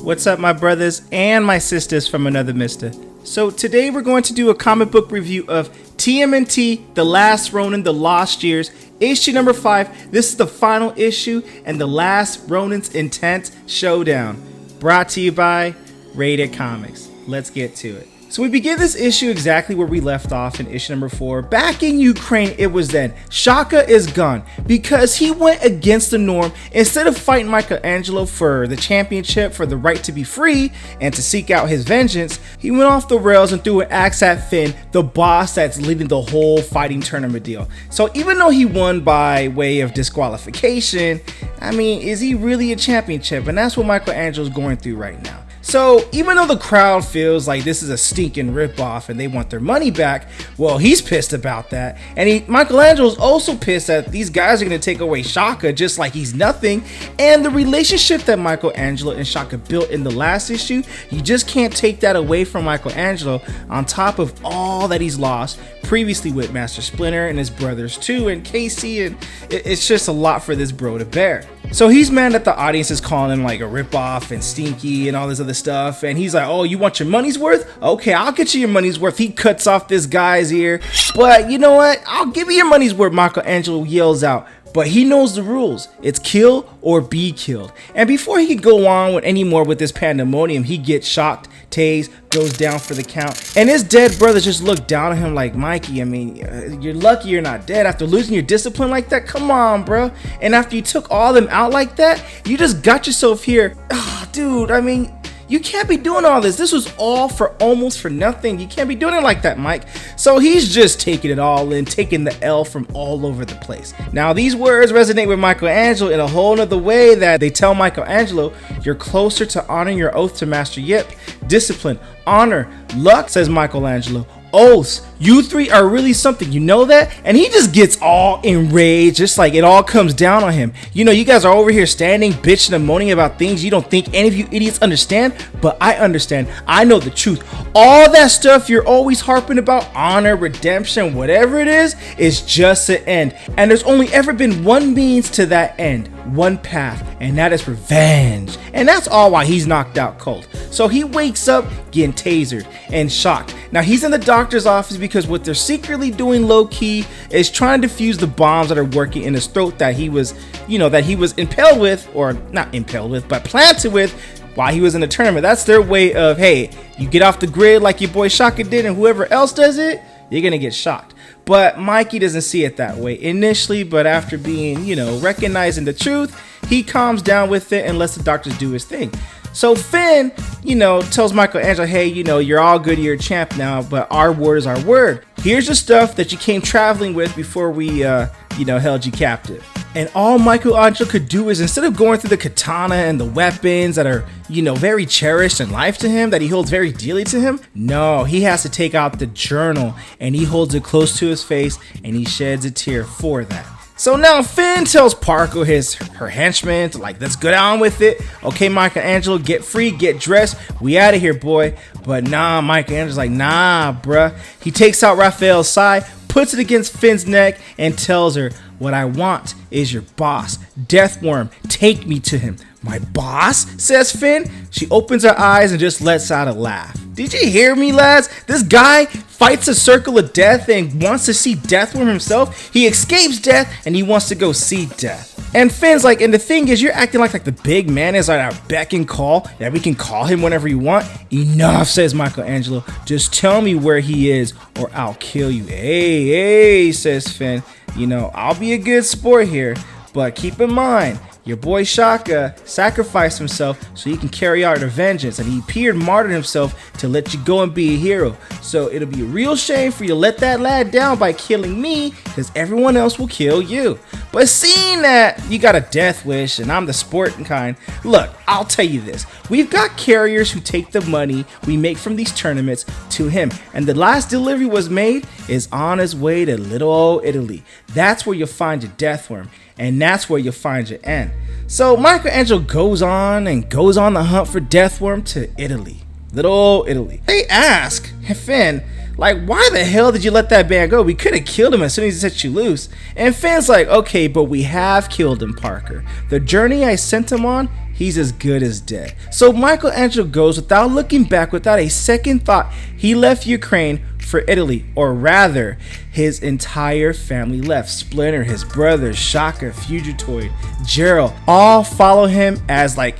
What's up, my brothers and my sisters from another mister? So today we're going to do a comic book review of TMNT, The Last Ronin, The Lost Years, issue number 5. This is the final issue and The Last Ronin's Intent Showdown. Brought to you by RatedComics. Let's get to it. So we begin this issue exactly where we left off in issue number 4. Back in Ukraine, it was then. Shaka is gone because he went against the norm. Instead of fighting Michelangelo for the championship, for the right to be free, and to seek out his vengeance, he went off the rails and threw an axe at Finn, the boss that's leading the whole fighting tournament deal. So even though he won by way of disqualification, I mean, is he really a championship? And that's what Michelangelo's going through right now. So even though the crowd feels like this is a stinking ripoff and they want their money back, well, he's pissed about that. And Michelangelo's also pissed that these guys are going to take away Shaka just like he's nothing. And the relationship that Michelangelo and Shaka built in the last issue, you just can't take that away from Michelangelo, on top of all that he's lost previously with Master Splinter and his brothers too, and Casey, and it's just a lot for this bro to bear. So he's mad that the audience is calling him like a ripoff and stinky and all this other stuff, and he's like, oh, you want your money's worth? Okay, I'll get you your money's worth. He cuts off this guy's ear, but you know what? I'll give you your money's worth, Michelangelo yells out. But he knows the rules. It's kill or be killed. And before he could go on with any more with this pandemonium, he gets shocked, tased, goes down for the count. And his dead brothers just look down at him like, Mikey, I mean, you're lucky you're not dead after losing your discipline like that. Come on, bro. And after you took all them out like that, you just got yourself here. Oh, dude, I mean, you can't be doing all this. This was all for almost for nothing. You can't be doing it like that, Mike. So he's just taking it all in, taking the L from all over the place. Now, these words resonate with Michelangelo in a whole nother way, that they tell Michelangelo, you're closer to honoring your oath to Master Yip. Discipline, honor, luck, says Michelangelo. Oaths, you three are really something, you know that? And he just gets all enraged, just like it all comes down on him. You know, you guys are over here standing, bitching and moaning about things you don't think any of you idiots understand, but I understand. I know the truth. All that stuff you're always harping about, honor, redemption, whatever it is just an end. And there's only ever been one means to that end, one path, and that is revenge. And that's all why he's knocked out cold. So he wakes up getting tasered and shocked. Now he's in the doctor's office because what they're secretly doing low-key is trying to defuse the bombs that are working in his throat that he was, that he was impaled with, or not impaled with, but planted with while he was in the tournament. That's their way of, hey, you get off the grid like your boy Shaka did and whoever else does it, you're gonna get shocked. But Mikey doesn't see it that way initially, but after being, recognizing the truth, he calms down with it and lets the doctors do his thing. So Finn, tells Michelangelo, hey, you're all good, you're a champ now, but our word is our word. Here's the stuff that you came traveling with before we, held you captive. And all Michelangelo could do is, instead of going through the katana and the weapons that are, very cherished in life to him, that he holds very dearly to him, no, he has to take out the journal and he holds it close to his face and he sheds a tear for that. So now Finn tells Parker, her henchman, to let's get on with it. Okay, Michelangelo, get free, get dressed. We out of here, boy. But nah, Michelangelo's like, nah, bruh. He takes out Raphael's side, puts it against Finn's neck, and tells her, what I want is your boss, Deathworm. Take me to him. My boss? Says Finn. She opens her eyes and just lets out a laugh. Did you hear me, lads? This guy fights a circle of death and wants to see Deathworm himself. He escapes death and he wants to go see death. And Finn's like, and the thing is, you're acting like the big man is at our beck and call, that we can call him whenever you want. Enough, says Michelangelo. Just tell me where he is or I'll kill you. Hey, says Finn. I'll be a good sport here, but keep in mind, your boy Shaka sacrificed himself so he can carry out the vengeance, and he appeared martyred himself to let you go and be a hero. So it'll be a real shame for you to let that lad down by killing me, because everyone else will kill you. But seeing that you got a death wish and I'm the sporting kind, look, I'll tell you this. We've got carriers who take the money we make from these tournaments to him, and the last delivery was made is on his way to little old Italy. That's where you'll find your Deathworm, and that's where you'll find your end. So Michelangelo goes on the hunt for Deathworm to Italy, little old Italy. They ask Finn, why the hell did you let that man go? We could have killed him as soon as he set you loose. And Finn's like, okay, but we have killed him, Parker. The journey I sent him on, he's as good as dead. So Michelangelo goes without looking back, without a second thought. He left Ukraine for Italy, or rather, his entire family left. Splinter, his brothers, Shaka, Fugitoid, Gerald, all follow him as like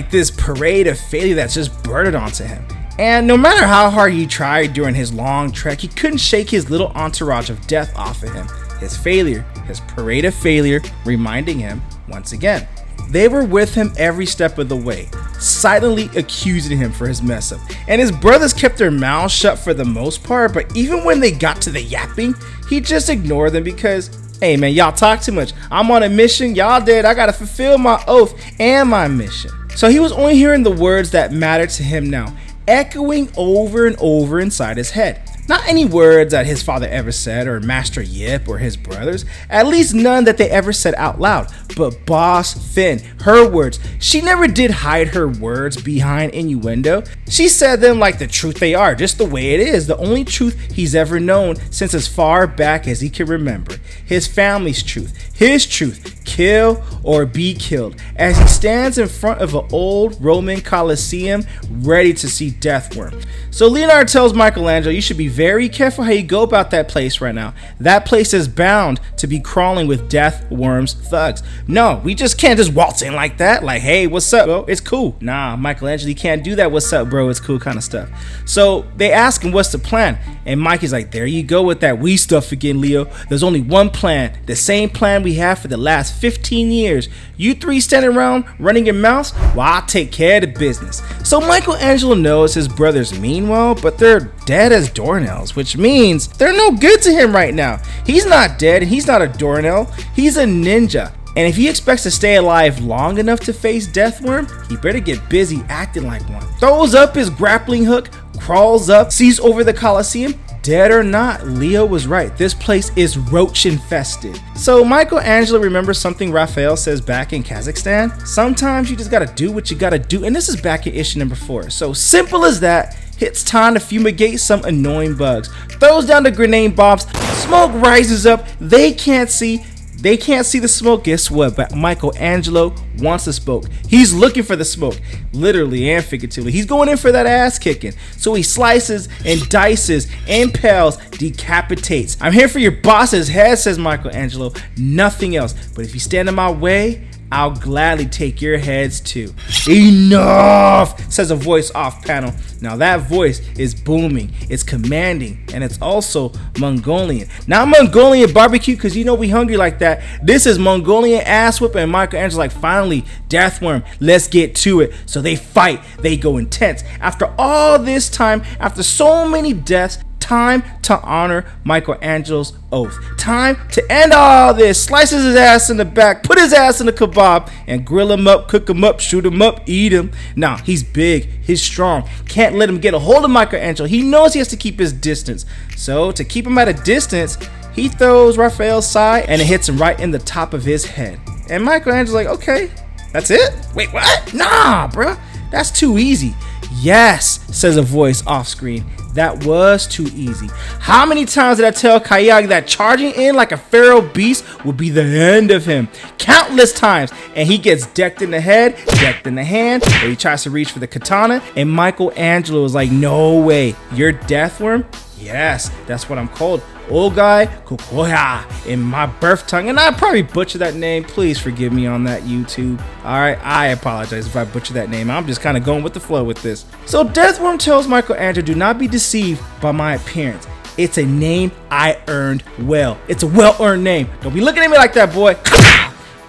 this parade of failure that's just burdened onto him. And no matter how hard he tried during his long trek, he couldn't shake his little entourage of death off of him. His failure, his parade of failure, reminding him once again. They were with him every step of the way, silently accusing him for his mess up. And his brothers kept their mouths shut for the most part, but even when they got to the yapping, he just ignored them because, hey man, y'all talk too much. I'm on a mission, y'all dead, I gotta fulfill my oath and my mission. So he was only hearing the words that mattered to him now, echoing over and over inside his head. Not any words that his father ever said, or Master Yip, or his brothers, at least none that they ever said out loud, but Boss Finn, her words. She never did hide her words behind innuendo. She said them like the truth they are, just the way it is, the only truth he's ever known since as far back as he can remember. His family's truth, his truth, kill or be killed, as he stands in front of an old Roman coliseum ready to see Deathworm. So Leonardo tells Michelangelo, you should be very careful how you go about that place right now. That place is bound to be crawling with Deathworm's thugs. No, we just can't just waltz in like that, like, hey, what's up, bro? It's cool. Nah, Michelangelo, you can't do that, what's up, bro? It's cool kind of stuff. So they ask him, what's the plan? And Mikey's like, there you go with that we stuff again, Leo. There's only one plan, the same plan we have for the last 15 years. You three standing around running your mouths, well, I'll take care of the business. So Michelangelo knows his brothers mean well, but they're dead as doornails, which means they're no good to him right now. He's not dead and he's not a doornail, he's a ninja. And if he expects to stay alive long enough to face Deathworm, he better get busy acting like one. Throws up his grappling hook, crawls up, sees over the Coliseum. Dead or not, Leo was right. This place is roach infested. So Michelangelo remembers something Raphael says back in Kazakhstan. Sometimes you just gotta do what you gotta do. And this is back in issue number 4. So simple as that. It's time to fumigate some annoying bugs. Throws down the grenade bombs. Smoke rises up. They can't see the smoke. Guess what? But Michelangelo wants the smoke. He's looking for the smoke, literally and figuratively. He's going in for that ass kicking. So he slices and dices, impales, decapitates. I'm here for your boss's head, says Michelangelo. Nothing else. But if you stand in my way, I'll gladly take your heads too. Enough, says a voice off panel. Now that voice is booming, it's commanding, and it's also Mongolian. Not Mongolian barbecue, because you know we hungry like that. This is Mongolian ass whipping, and Michelangelo's like, finally, Deathworm, let's get to it. So they fight, they go intense. After all this time, after so many deaths, time to honor Michelangelo's oath. Time to end all this. Slices his ass in the back, put his ass in the kebab, and grill him up, cook him up, shoot him up, eat him. Now, he's big, he's strong. Can't let him get a hold of Michelangelo. He knows he has to keep his distance. So, to keep him at a distance, he throws Raphael's side, and it hits him right in the top of his head. And Michelangelo's like, okay, that's it? Wait, what? Nah, bruh, that's too easy. Yes, says a voice off screen. That was too easy. How many times did I tell Kayagi that charging in like a feral beast would be the end of him? Countless times. And he gets decked in the head, decked in the hand, or he tries to reach for the katana, and Michelangelo is like, no way, you're Deathworm? Yes, that's what I'm called. Ogai Kukoya in my birth tongue, and I probably butchered that name. Please forgive me on that, YouTube. Alright, I apologize if I butcher that name. I'm just kind of going with the flow with this. So Deathworm tells Michelangelo, do not be deceived by my appearance. It's a name I earned well. It's a well-earned name. Don't be looking at me like that, boy.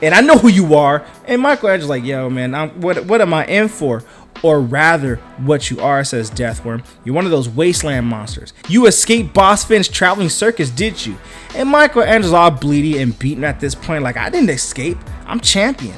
And I know who you are. And Michelangelo's like, yo, man, what am I in for? Or rather, what you are, says Deathworm. You're one of those wasteland monsters. You escaped Boss Finn's traveling circus, did you? And Michelangelo's all bleedy and beaten at this point, like, I didn't escape. I'm champion.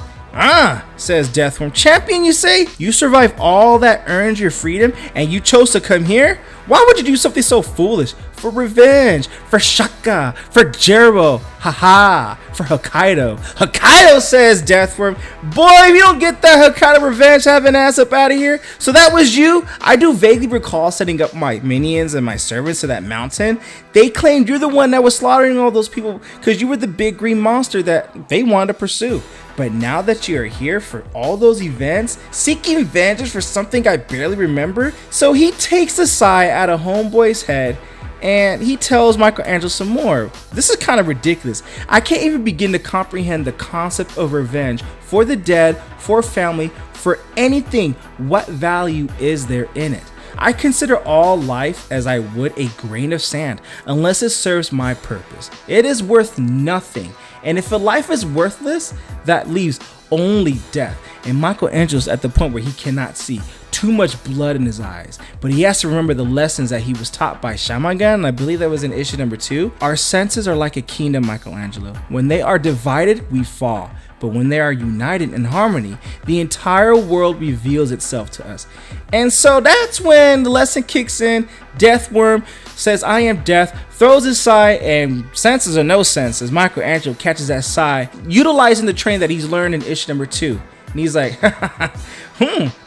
Says Deathworm. Champion, you say? You survived all that earned your freedom, and you chose to come here? Why would you do something so foolish? For revenge, for Shaka, for Jero, haha, for Hokkaido. Hokkaido, says Deathworm. Boy, if you don't get that Hokkaido revenge, having ass up out of here. So that was you? I do vaguely recall setting up my minions and my servants to that mountain. They claimed you're the one that was slaughtering all those people because you were the big green monster that they wanted to pursue. But now that you are here for all those events, seeking vengeance for something I barely remember, so he takes a sigh out of Homeboy's head and he tells Michelangelo some more. This is kind of ridiculous. I can't even begin to comprehend the concept of revenge for the dead, for family, for anything. What value is there in it? I consider all life as I would a grain of sand, unless it serves my purpose. It is worth nothing. And if a life is worthless, that leaves only death. And Michelangelo's at the point where he cannot see. Too much blood in his eyes, but he has to remember the lessons that he was taught by Shaman, and I believe that was in issue number 2. Our senses are like a kingdom, Michelangelo. When they are divided, we fall, but when they are united in harmony, the entire world reveals itself to us. And so that's when the lesson kicks in. Deathworm says, I am death, throws his sigh, and senses or no senses, Michelangelo catches that sigh, utilizing the training that he's learned in issue number 2. And he's like,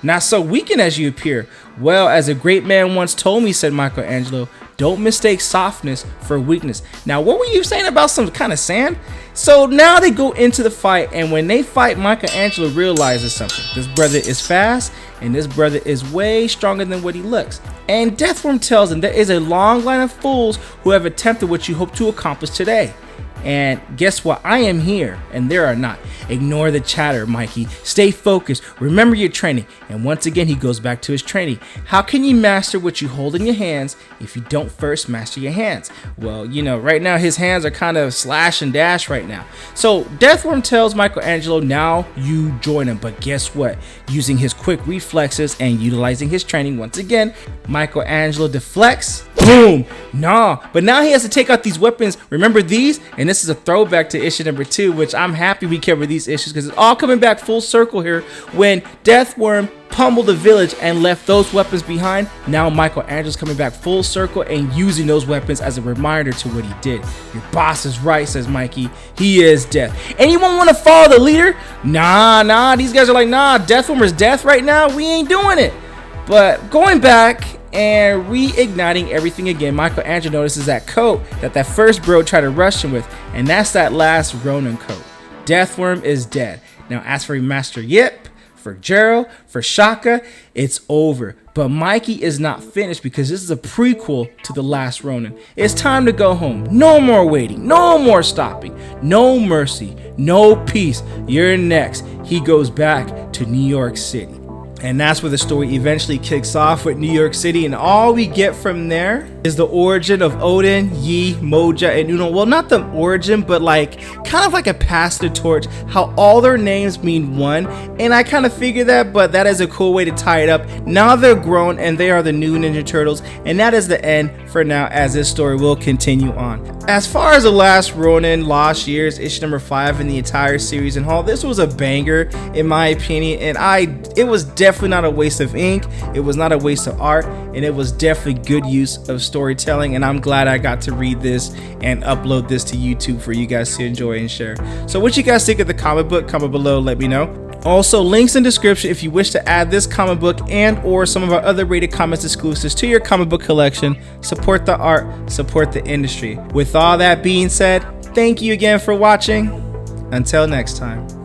not so weakened as you appear. Well, as a great man once told me, said Michelangelo, don't mistake softness for weakness. Now, what were you saying about some kind of sand? So now they go into the fight, and when they fight, Michelangelo realizes something. This brother is fast, and this brother is way stronger than what he looks. And Deathworm tells him there is a long line of fools who have attempted what you hope to accomplish today. And guess what? I am here, and there are not. Ignore the chatter, Mikey. Stay focused. Remember your training. And once again, he goes back to his training. How can you master what you hold in your hands if you don't first master your hands? Well, you know, right now his hands are kind of slash and dash right now. So Deathworm tells Michelangelo, now you join him. But guess what? Using his quick reflexes and utilizing his training once again, Michelangelo deflects. Boom! Nah, but now he has to take out these weapons. Remember these? And this is a throwback to issue number 2, which I'm happy we covered these issues because it's all coming back full circle here. When Deathworm pummeled the village and left those weapons behind, now Michelangelo's coming back full circle and using those weapons as a reminder to what he did. Your boss is right, says Mikey. He is death. Anyone want to follow the leader? Nah, these guys are like, nah, Deathworm is death right now. We ain't doing it. But going back and reigniting everything again, Michelangelo notices that coat that first bro tried to rush him with, and that's that Last Ronin coat. Deathworm is dead. Now as for Master Yip, for Gerald, for Shaka, it's over. But Mikey is not finished because this is a prequel to the Last Ronin. It's time to go home. No more waiting, no more stopping, no mercy, no peace. You're next. He goes back to New York City. And that's where the story eventually kicks off with New York City, and all we get from there is the origin of Odin, Yi, Moja, and Uno. Well, not the origin, but like kind of like a pass the torch, how all their names mean one. And I kind of figured that, but that is a cool way to tie it up. Now they're grown and they are the new Ninja Turtles, and that is the end for now, as this story will continue on. As far as the Last Ronin, Lost Years, issue number 5 in the entire series and haul, this was a banger in my opinion, and it was definitely not a waste of ink, it was not a waste of art, and it was definitely good use of storytelling. And I'm glad I got to read this and upload this to YouTube for you guys to enjoy and share. So what you guys think of the comic book? Comment below, let me know. Also, links in description if you wish to add this comic book and or some of our other Rated Comics exclusives to your comic book collection. Support the art, support the industry. With all that being said, thank you again for watching. Until next time.